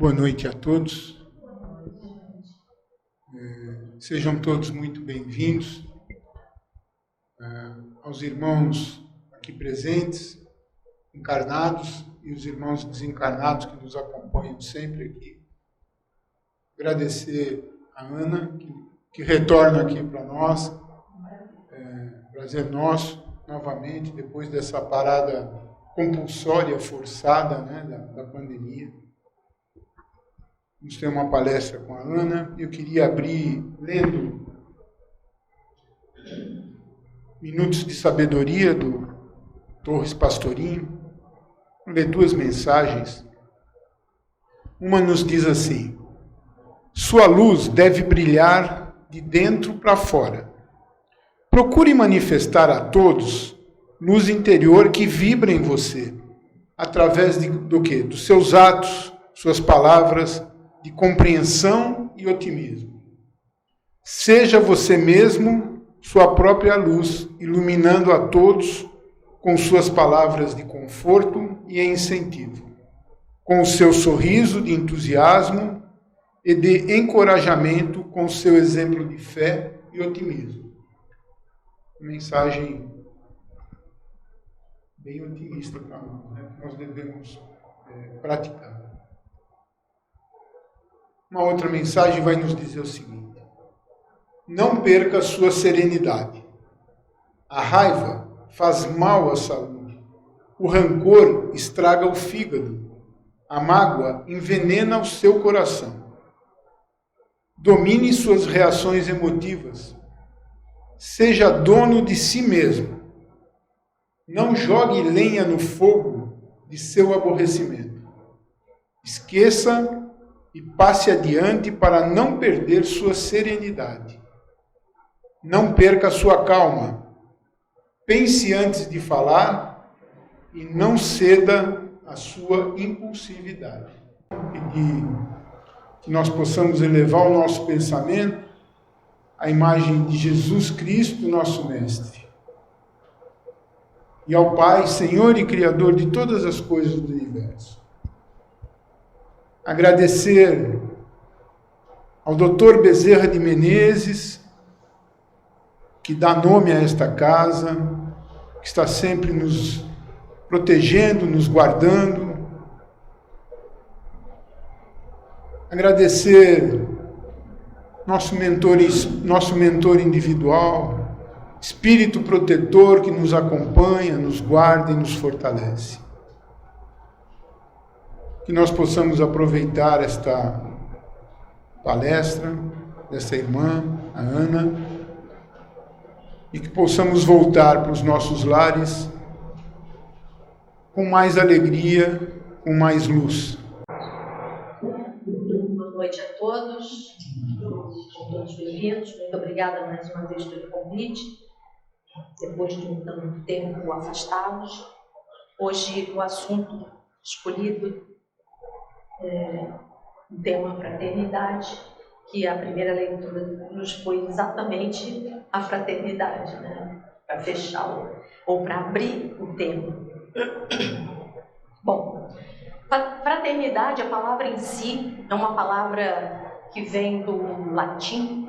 Boa noite a todos. Sejam todos muito bem-vindos. Aos irmãos aqui presentes, encarnados, e os irmãos desencarnados que nos acompanham sempre aqui. Agradecer a Ana, que retorna aqui para nós. Prazer nosso, novamente, depois dessa parada compulsória, forçada, né, da pandemia. Vamos ter uma palestra com a Ana. Eu queria abrir lendo Minutos de Sabedoria, do Torres Pastorinho. Vou ler duas mensagens. Uma nos diz assim: sua luz deve brilhar de dentro para fora. Procure manifestar a todos luz interior que vibra em você, através do quê? Dos seus atos, suas palavras, de compreensão e otimismo. Seja você mesmo sua própria luz, iluminando a todos com suas palavras de conforto e incentivo, com o seu sorriso de entusiasmo e de encorajamento, com o seu exemplo de fé e otimismo. Mensagem bem otimista para nós, né? Nós devemos praticar. Uma outra mensagem vai nos dizer o seguinte: não perca a sua serenidade. A raiva faz mal à saúde. O rancor estraga o fígado. A mágoa envenena o seu coração. Domine suas reações emotivas. Seja dono de si mesmo. Não jogue lenha no fogo de seu aborrecimento. Esqueça e passe adiante para não perder sua serenidade. Não perca sua calma. Pense antes de falar e não ceda à sua impulsividade. Que nós possamos elevar o nosso pensamento à imagem de Jesus Cristo, nosso Mestre, e ao Pai, Senhor e Criador de todas as coisas do universo. Agradecer ao Dr. Bezerra de Menezes, que dá nome a esta casa, que está sempre nos protegendo, nos guardando. Agradecer nosso mentor individual, Espírito protetor que nos acompanha, nos guarda e nos fortalece. Que nós possamos aproveitar esta palestra dessa irmã, a Ana, e que possamos voltar para os nossos lares com mais alegria, com mais luz. Boa noite a todos, todos bem-vindos. Muito obrigada mais uma vez pelo convite, depois de um tanto tempo afastados. Hoje o assunto escolhido o tema fraternidade, que a primeira leitura nos foi exatamente a fraternidade, né? Para fechar ou para abrir o tema. Bom, fraternidade, a palavra em si, é uma palavra que vem do latim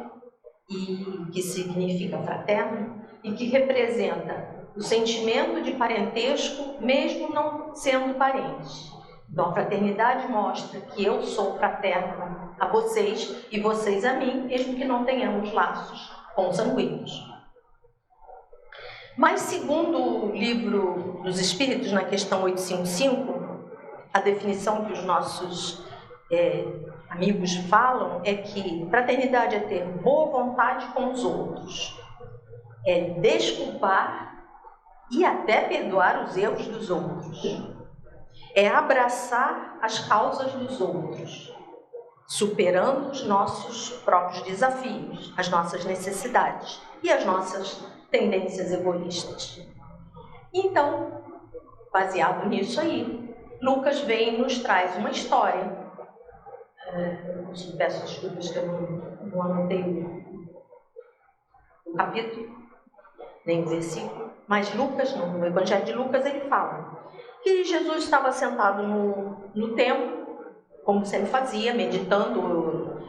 e que significa fraterno e que representa o sentimento de parentesco, mesmo não sendo parente. Então, a fraternidade mostra que eu sou fraterna a vocês e vocês a mim, mesmo que não tenhamos laços consanguíneos. Mas, segundo o Livro dos Espíritos, na questão 855, a definição que os nossos amigos falam é que fraternidade é ter boa vontade com os outros, é desculpar e até perdoar os erros dos outros, é abraçar as causas dos outros, superando os nossos próprios desafios, as nossas necessidades e as nossas tendências egoístas. Então, baseado nisso aí, Lucas vem e nos traz uma história. Peço desculpas que eu não anotei o capítulo, nem o versículo, mas Lucas, no Evangelho de Lucas, ele fala que Jesus estava sentado no templo como sempre fazia, meditando,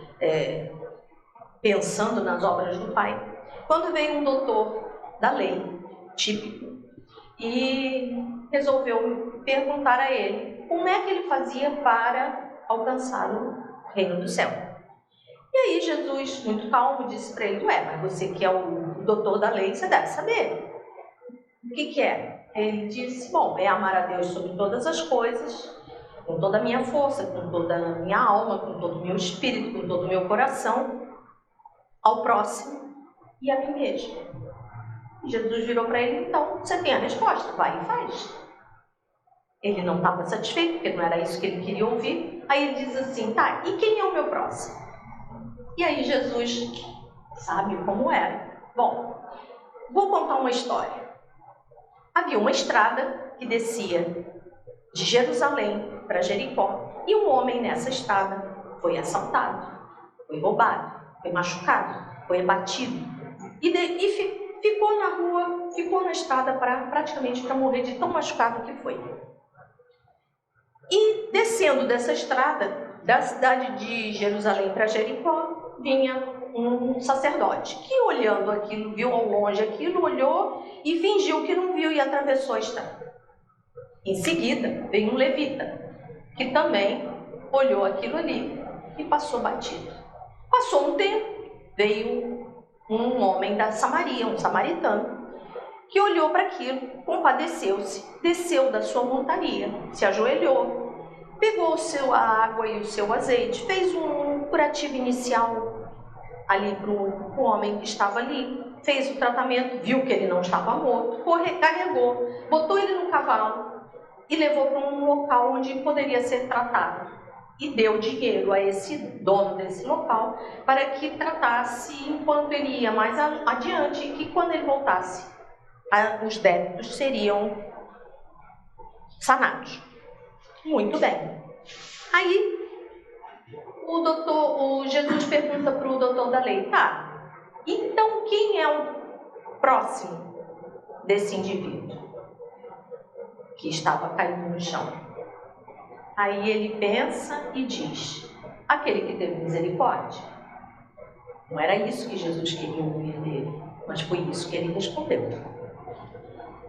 pensando nas obras do Pai, quando veio um doutor da lei, típico, e resolveu perguntar a ele como é que ele fazia para alcançar o reino do céu. E aí Jesus, muito calmo, disse para ele: mas você que é o doutor da lei, você deve saber. O que é? Ele disse: bom, é amar a Deus sobre todas as coisas, com toda a minha força, com toda a minha alma, com todo o meu espírito, com todo o meu coração, ao próximo e a mim mesmo. E Jesus virou para ele: então, você tem a resposta, vai e faz. Ele não estava satisfeito, porque não era isso que ele queria ouvir. Aí ele diz assim: tá, e quem é o meu próximo? E aí Jesus sabe como era. Bom, vou contar uma história. Havia uma estrada que descia de Jerusalém para Jericó, e um homem nessa estrada foi assaltado, foi roubado, foi machucado, foi abatido, e ficou na rua, ficou na estrada praticamente para morrer de tão machucado que foi. E descendo dessa estrada, da cidade de Jerusalém para Jericó, vinha um sacerdote que, olhando aquilo, viu ao longe aquilo, olhou e fingiu que não viu e atravessou a estrada. Em seguida, veio um levita, que também olhou aquilo ali e passou batido. Passou um tempo, veio um homem da Samaria, um samaritano, que olhou para aquilo, compadeceu-se, desceu da sua montaria, se ajoelhou, pegou a água e o seu azeite, fez um curativo inicial ali para o homem que estava ali, fez o tratamento, viu que ele não estava morto, carregou, botou ele no cavalo e levou para um local onde poderia ser tratado. E deu dinheiro a esse dono desse local para que tratasse enquanto ele ia mais adiante, e que quando ele voltasse, os débitos seriam sanados. Muito bem. Aí o Jesus pergunta para o doutor da lei: tá, então quem é o próximo desse indivíduo que estava caído no chão? Aí ele pensa e diz: aquele que teve misericórdia. Não era isso que Jesus queria ouvir dele, mas foi isso que ele respondeu.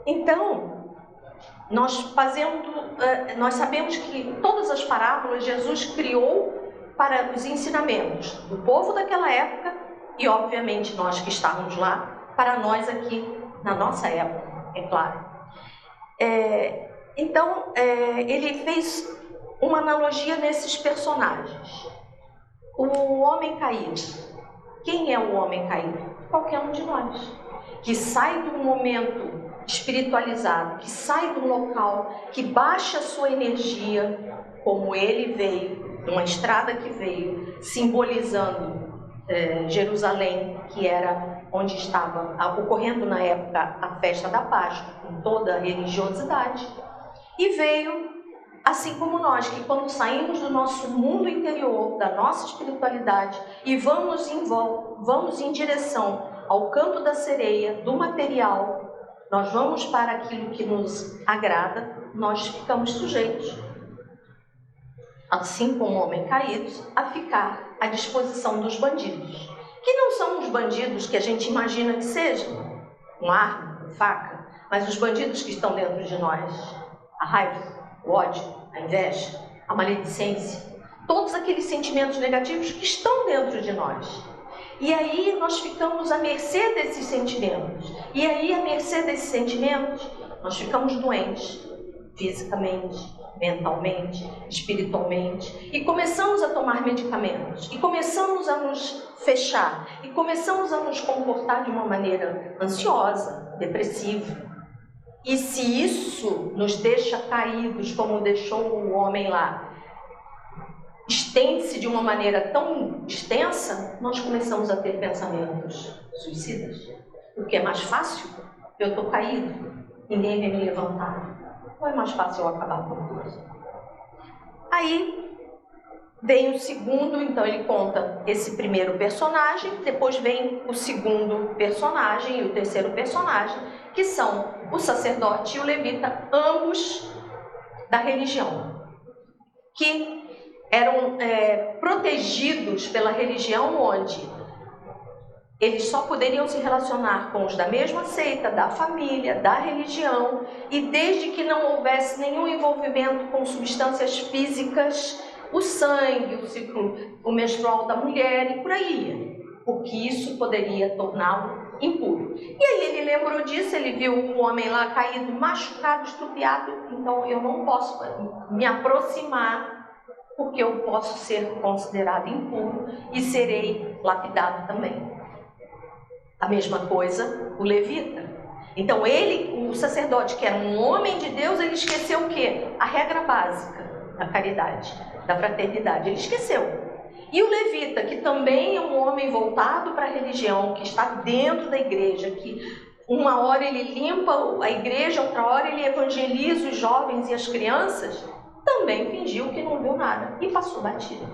Então, nós sabemos que todas as parábolas Jesus criou para os ensinamentos do povo daquela época e, obviamente, nós que estávamos lá, para nós aqui na nossa época, é claro. Então, ele fez uma analogia nesses personagens. O homem caído. Quem é o homem caído? Qualquer um de nós. Que sai de um momento espiritualizado, que sai de um local, que baixa a sua energia, como ele veio, uma estrada que veio, simbolizando Jerusalém, que era onde estava ocorrendo na época a festa da Páscoa, com toda a religiosidade, e veio, assim como nós, que quando saímos do nosso mundo interior, da nossa espiritualidade, e vamos em direção ao canto da sereia, do material, nós vamos para aquilo que nos agrada, nós ficamos sujeitos, assim como o homem caído, a ficar à disposição dos bandidos, que não são os bandidos que a gente imagina que sejam, com arma, com faca, mas os bandidos que estão dentro de nós, a raiva, o ódio, a inveja, a maledicência, todos aqueles sentimentos negativos que estão dentro de nós. E aí nós ficamos à mercê desses sentimentos. E aí, à mercê desses sentimentos, nós ficamos doentes, fisicamente, mentalmente, espiritualmente, e começamos a tomar medicamentos, e começamos a nos fechar, e começamos a nos comportar de uma maneira ansiosa, depressiva. E se isso nos deixa caídos, como deixou o homem lá, estende-se de uma maneira tão extensa, nós começamos a ter pensamentos suicidas. Porque é mais fácil, eu estou caído, ninguém vem me levantar. Ou é mais fácil eu acabar com tudo? Aí vem o segundo, então ele conta esse primeiro personagem, depois vem o segundo personagem e o terceiro personagem, que são o sacerdote e o levita, ambos da religião, que eram protegidos pela religião, onde eles só poderiam se relacionar com os da mesma seita, da família, da religião, e desde que não houvesse nenhum envolvimento com substâncias físicas, o sangue, o ciclo menstrual da mulher e por aí, porque isso poderia torná-lo impuro. E aí ele lembrou disso, ele viu um homem lá caído, machucado, estrupiado, então eu não posso me aproximar, porque eu posso ser considerado impuro e serei lapidado também. A mesma coisa o levita. Então ele, o sacerdote, que era um homem de Deus, ele esqueceu o quê? A regra básica da caridade, da fraternidade, ele esqueceu. E o levita, que também é um homem voltado para a religião, que está dentro da igreja, que uma hora ele limpa a igreja, outra hora ele evangeliza os jovens e as crianças, também fingiu que não viu nada e passou batido.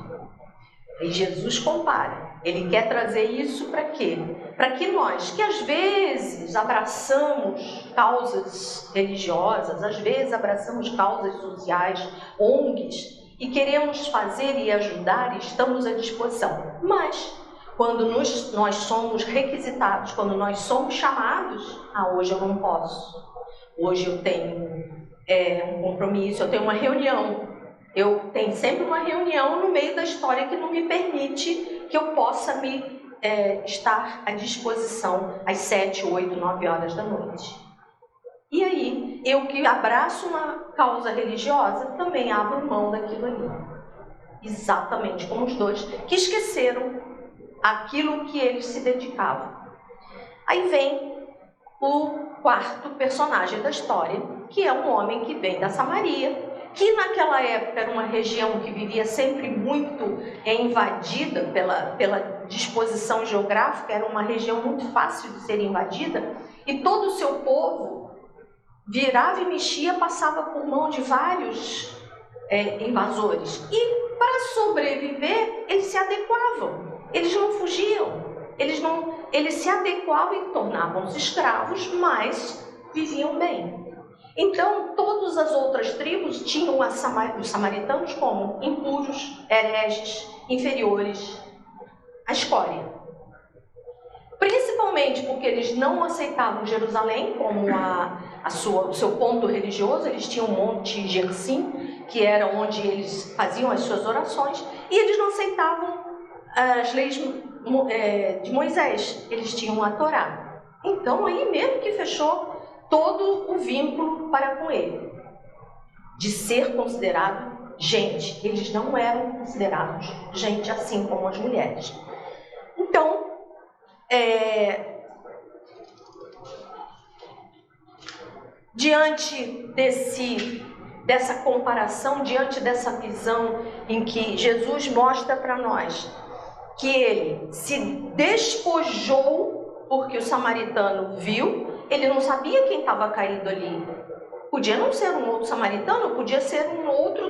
E Jesus compara. Ele quer trazer isso para quê? Para que nós, que às vezes abraçamos causas religiosas, às vezes abraçamos causas sociais, ONGs, e queremos fazer e ajudar, e estamos à disposição. Mas, quando nós somos requisitados, quando nós somos chamados, hoje eu não posso. Hoje eu tenho um compromisso, eu tenho uma reunião. Eu tenho sempre uma reunião no meio da história que não me permite que eu possa estar à disposição às 7, 8, 9 horas da noite. E aí, eu que abraço uma causa religiosa, também abro mão daquilo ali. Exatamente como os dois, que esqueceram aquilo que eles se dedicavam. Aí vem o quarto personagem da história, que é um homem que vem da Samaria, que naquela época era uma região que vivia sempre muito invadida pela disposição geográfica, era uma região muito fácil de ser invadida, e todo o seu povo virava e mexia, passava por mão de vários invasores. E para sobreviver, eles se adequavam, eles não fugiam, eles se adequavam e tornavam-se escravos, mas viviam bem. Então, todas as outras tribos tinham os samaritanos como impuros, hereges, inferiores, a escória. Principalmente porque eles não aceitavam Jerusalém como o seu ponto religioso. Eles tinham o Monte Gerizim, que era onde eles faziam as suas orações, e eles não aceitavam as leis de Moisés, eles tinham a Torá. Então, aí mesmo que fechou todo o vínculo para com ele, de ser considerado gente. Eles não eram considerados gente assim como as mulheres. Então, diante dessa comparação, diante dessa visão em que Jesus mostra para nós que ele se despojou porque o samaritano viu. Ele não sabia quem estava caído ali. Podia não ser um outro samaritano, podia ser um outro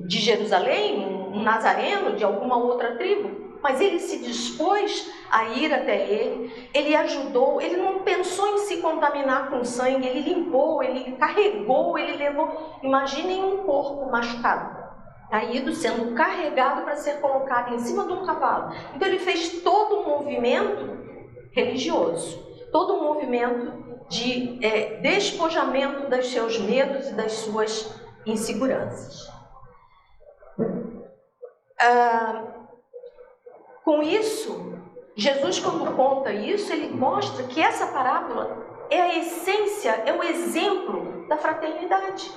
de Jerusalém, um nazareno de alguma outra tribo. Mas ele se dispôs a ir até ele ajudou, ele não pensou em se contaminar com sangue, ele limpou, ele carregou, ele levou. Imaginem um corpo machucado, caído, sendo carregado para ser colocado em cima de um cavalo. Então ele fez todo um movimento religioso. Todo um movimento de despojamento dos seus medos e das suas inseguranças. Com isso, Jesus, quando conta isso, ele mostra que essa parábola é a essência, é o exemplo da fraternidade.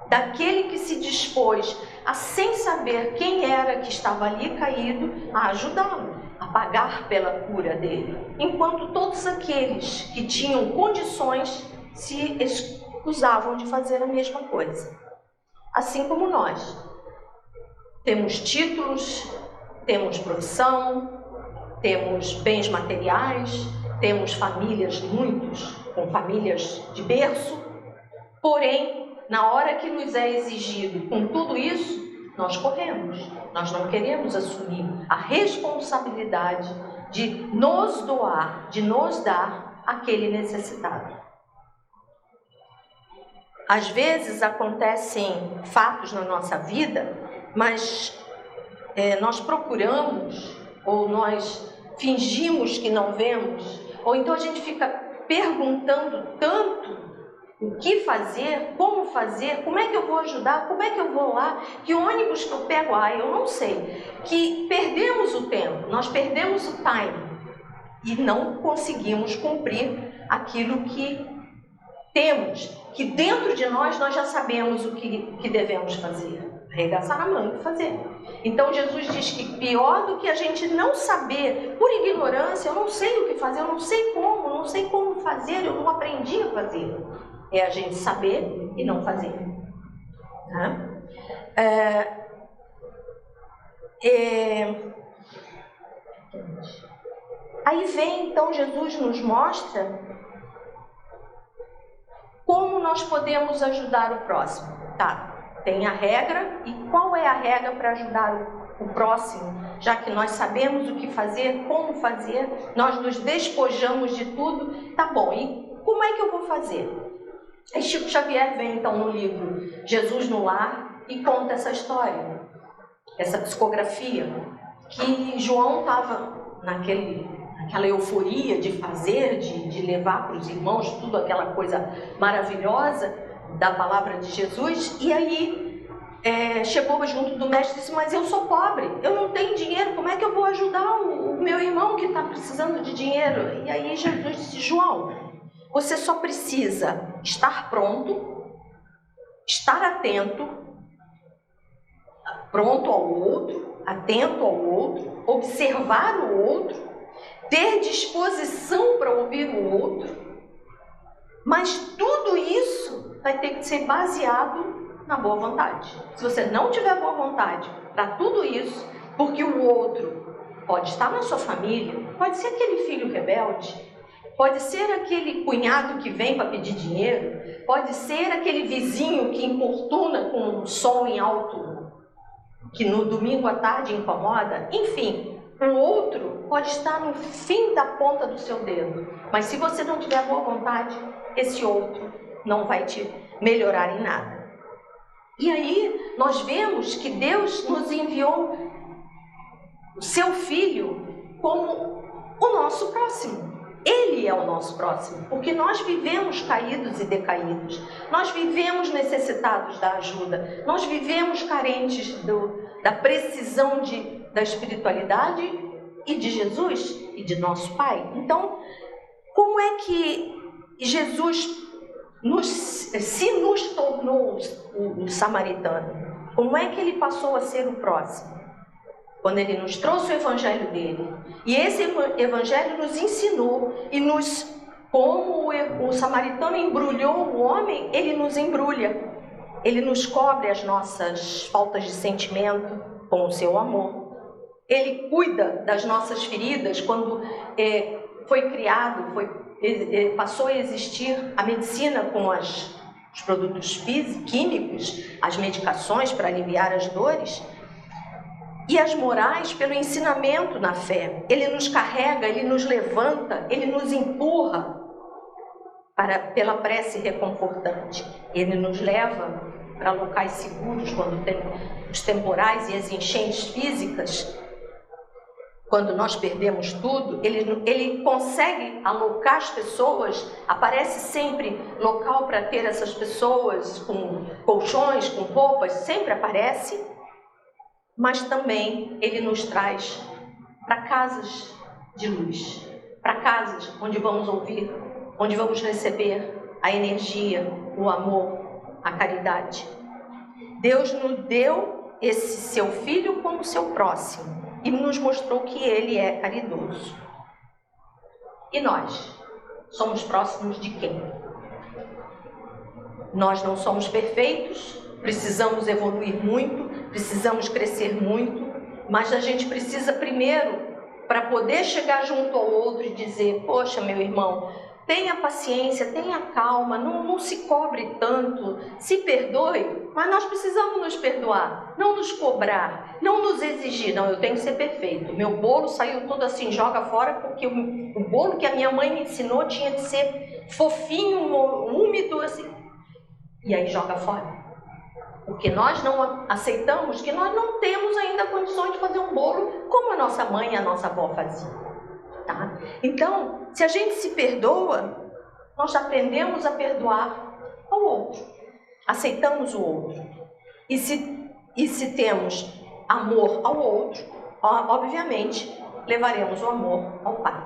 Daquele que se dispôs a, sem saber quem era que estava ali caído, a ajudá-lo, a pagar pela cura dele, enquanto todos aqueles que tinham condições se excusavam de fazer a mesma coisa. Assim como nós temos títulos, temos profissão, temos bens materiais, temos famílias, muitos com famílias de berço, porém, na hora que nos é exigido com tudo isso, nós corremos. Nós não queremos assumir a responsabilidade de nos doar, de nos dar àquele necessitado. Às vezes acontecem fatos na nossa vida mas nós procuramos, ou nós fingimos que não vemos, ou então a gente fica perguntando tanto o que fazer, como é que eu vou ajudar, como é que eu vou lá, que ônibus que eu pego, eu não sei, que perdemos o tempo, nós perdemos o time e não conseguimos cumprir aquilo que temos, que dentro de nós já sabemos o que devemos fazer. Arregaçar a manga e fazer. Então Jesus diz que pior do que a gente não saber, por ignorância, eu não sei o que fazer, eu não sei como fazer, eu não aprendi a fazer. É a gente saber e não fazer. Né? Aí vem, então, Jesus nos mostra como nós podemos ajudar o próximo. Tá, tem a regra, e qual é a regra para ajudar o próximo? Já que nós sabemos o que fazer, como fazer, nós nos despojamos de tudo, tá bom, e como é que eu vou fazer? Aí Chico Xavier vem, então, no livro Jesus no Lar e conta essa história, essa psicografia, que João estava naquela euforia de fazer, de levar para os irmãos tudo aquela coisa maravilhosa da palavra de Jesus, e aí chegou junto do mestre e disse, mas eu sou pobre, eu não tenho dinheiro, como é que eu vou ajudar o meu irmão que está precisando de dinheiro? E aí Jesus disse, João, você só precisa estar pronto, estar atento, pronto ao outro, atento ao outro, observar o outro, ter disposição para ouvir o outro, mas tudo isso vai ter que ser baseado na boa vontade. Se você não tiver boa vontade para tudo isso, porque o outro pode estar na sua família, pode ser aquele filho rebelde, pode ser aquele cunhado que vem para pedir dinheiro, pode ser aquele vizinho que importuna com um som em alto, que no domingo à tarde incomoda, enfim, o outro pode estar no fim da ponta do seu dedo, mas se você não tiver boa vontade, esse outro não vai te melhorar em nada. E aí nós vemos que Deus nos enviou o seu Filho como o nosso próximo. Ele é o nosso próximo, porque nós vivemos caídos e decaídos, nós vivemos necessitados da ajuda, nós vivemos carentes da precisão da espiritualidade e de Jesus e de nosso Pai. Então, como é que Jesus se nos tornou o samaritano? Como é que ele passou a ser o próximo? Quando ele nos trouxe o evangelho dele. E esse evangelho nos ensinou e como o samaritano embrulhou o homem, ele nos embrulha. Ele nos cobre as nossas faltas de sentimento com o seu amor. Ele cuida das nossas feridas quando foi criado, passou a existir a medicina com os produtos químicos, as medicações para aliviar as dores. E as morais pelo ensinamento na fé. Ele nos carrega, ele nos levanta, ele nos empurra pela prece reconfortante. Ele nos leva para locais seguros quando tem os temporais e as enchentes físicas. Quando nós perdemos tudo, ele consegue alocar as pessoas, aparece sempre local para ter essas pessoas com colchões, com roupas, sempre aparece. Mas também ele nos traz para casas de luz, para casas onde vamos ouvir, onde vamos receber a energia, o amor, a caridade. Deus nos deu esse seu Filho como seu próximo e nos mostrou que ele é caridoso. E nós somos próximos de quem? Nós não somos perfeitos, precisamos evoluir muito, precisamos crescer muito, mas a gente precisa primeiro, para poder chegar junto ao outro e dizer, poxa, meu irmão, tenha paciência, tenha calma, não se cobre tanto, se perdoe, mas nós precisamos nos perdoar, não nos cobrar, não nos exigir, não, eu tenho que ser perfeito, meu bolo saiu todo assim, joga fora, porque o bolo que a minha mãe me ensinou tinha que ser fofinho, úmido, assim, e aí joga fora. Porque nós não aceitamos que nós não temos ainda condições de fazer um bolo como a nossa mãe e a nossa avó faziam. Tá? Então, se a gente se perdoa, nós aprendemos a perdoar ao outro. Aceitamos o outro. E se temos amor ao outro, obviamente, levaremos o amor ao Pai.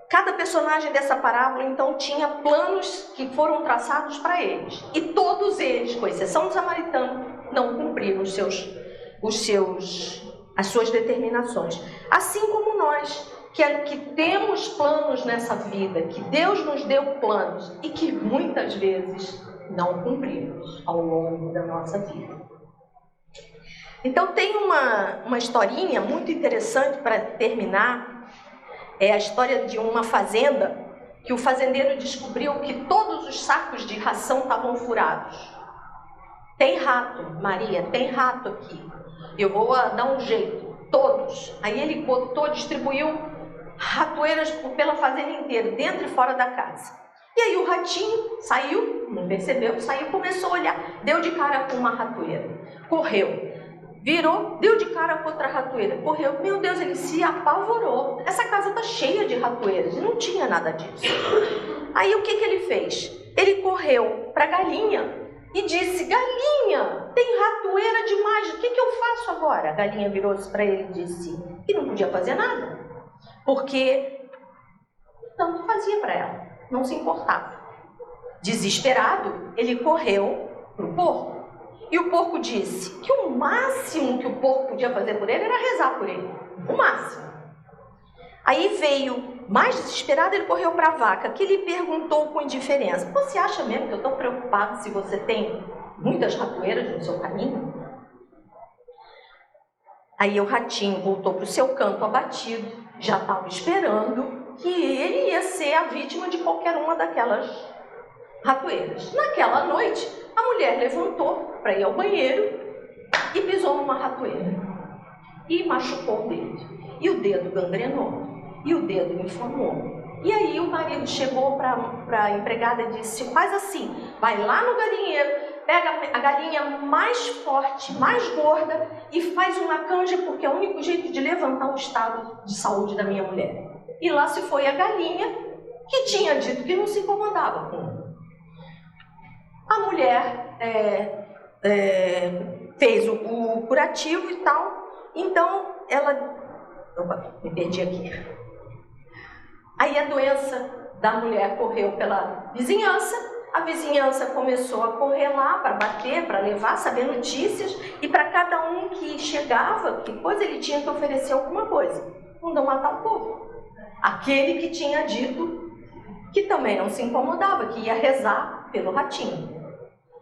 Cada personagem dessa parábola, então, tinha planos que foram traçados para eles. E todos eles, com exceção do samaritano, não cumpriram as suas determinações. Assim como nós, que temos planos nessa vida, que Deus nos deu planos e que muitas vezes não cumprimos ao longo da nossa vida. Então tem uma historinha muito interessante para terminar. É a história de uma fazenda que o fazendeiro descobriu que todos os sacos de ração estavam furados. Tem rato, Maria, tem rato aqui. Eu vou dar um jeito. Todos. Aí ele distribuiu ratoeiras pela fazenda inteira, dentro e fora da casa. E aí o ratinho saiu, não percebeu, saiu, começou a olhar, deu de cara com uma ratoeira, correu. Virou, deu de cara com outra ratoeira, correu. Meu Deus, ele se apavorou. Essa casa está cheia de ratoeiras e não tinha nada disso. Aí o que ele fez? Ele correu para a galinha e disse: galinha, tem ratoeira demais, o que eu faço agora? A galinha virou-se para ele e disse que não podia fazer nada, porque tanto fazia para ela, não se importava. Desesperado, ele correu para o porco. E o porco disse que o máximo que o porco podia fazer por ele era rezar por ele. O máximo. Aí veio, mais desesperado, ele correu para a vaca, que lhe perguntou com indiferença: você acha mesmo que eu estou preocupado se você tem muitas ratoeiras no seu caminho? Aí o ratinho voltou para o seu canto abatido, já estava esperando que ele ia ser a vítima de qualquer uma daquelas ratoeiras. Naquela noite, a mulher levantou para ir ao banheiro e pisou numa ratoeira e machucou o dedo. E o dedo gangrenou, e o dedo inflamou. E aí o marido chegou para a empregada e disse: faz assim, vai lá no galinheiro, pega a galinha mais forte, mais gorda e faz uma canja, porque é o único jeito de levantar o estado de saúde da minha mulher. E lá se foi a galinha, que tinha dito que não se incomodava com ele. A mulher fez o curativo e tal, então ela... Opa, me perdi aqui. Aí a doença da mulher correu pela vizinhança, a vizinhança começou a correr lá para bater, para levar, saber notícias, e para cada um que chegava, que depois ele tinha que oferecer alguma coisa, mandou matar o povo. Aquele que tinha dito que também não se incomodava, que ia rezar pelo ratinho.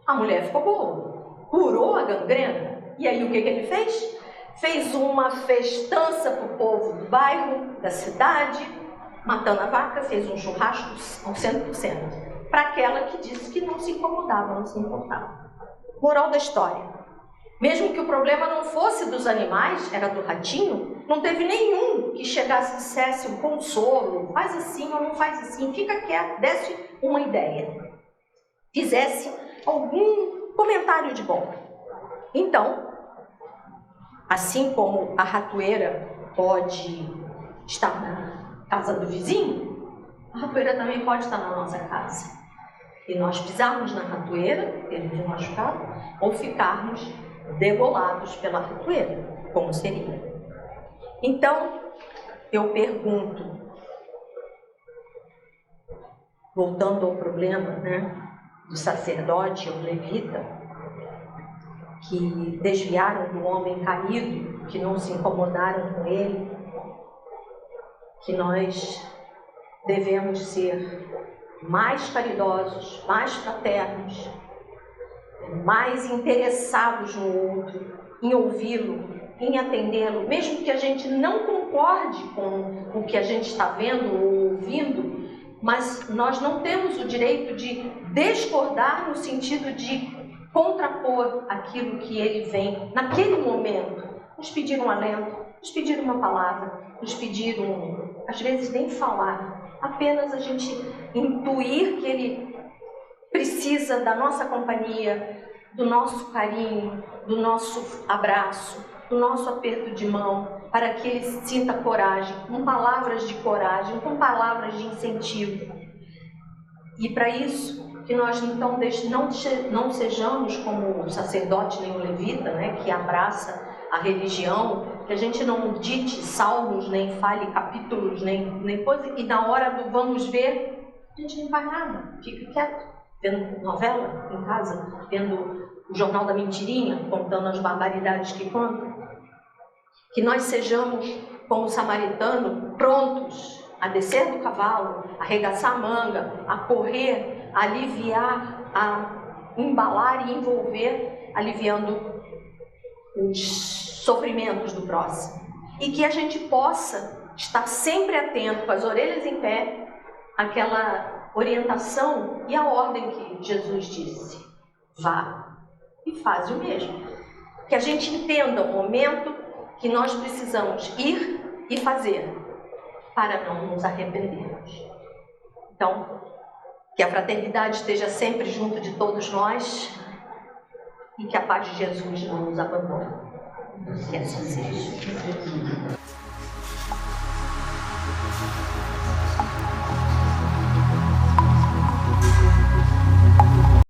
A mulher ficou boa, curou a gangrena. E aí o que ele fez? Fez uma festança para o povo do bairro, da cidade, matando a vaca, fez um churrasco ao 100%. Para aquela que disse que não se incomodava, não se importava. Moral da história: mesmo que o problema não fosse dos animais, era do ratinho, não teve nenhum que chegasse e dissesse um consolo, faz assim ou não faz assim, fica quieto, desse uma ideia, fizesse algum comentário de bom. Então, assim como a ratoeira pode estar na casa do vizinho, a ratoeira também pode estar na nossa casa. E nós pisarmos na ratoeira, termos um machucado, ou ficarmos degolados pela ratoeira, como seria. Então, eu pergunto, voltando ao problema, do sacerdote ou levita, que desviaram do homem caído, que não se incomodaram com ele, que nós devemos ser mais caridosos, mais fraternos, mais interessados no outro, em ouvi-lo, em atendê-lo, mesmo que a gente não concorde com o que a gente está vendo ou ouvindo, mas nós não temos o direito de discordar no sentido de contrapor aquilo que ele vem, naquele momento, nos pedir um alento, nos pedir uma palavra, nos pedir às vezes nem falar, apenas a gente intuir que ele precisa da nossa companhia, do nosso carinho, do nosso abraço, do nosso aperto de mão, para que ele sinta coragem, com palavras de coragem, com palavras de incentivo. E para isso, que nós então não sejamos como o sacerdote nem o levita, né, que abraça a religião, que a gente não dite salmos, nem fale capítulos, nem coisa, e na hora do vamos ver, a gente não faz nada, fica quieto, vendo novela em casa, vendo o Jornal da Mentirinha, contando as barbaridades que contam. Que nós sejamos como o samaritano, prontos a descer do cavalo, a arregaçar a manga, a correr, a aliviar, a embalar e envolver, aliviando os sofrimentos do próximo. E que a gente possa estar sempre atento, com as orelhas em pé, àquela orientação e a ordem que Jesus disse: vá e faz o mesmo. Que a gente entenda o momento que nós precisamos ir e fazer para não nos arrependermos. Então, que a fraternidade esteja sempre junto de todos nós e que a paz de Jesus não nos abandone. Que assim seja.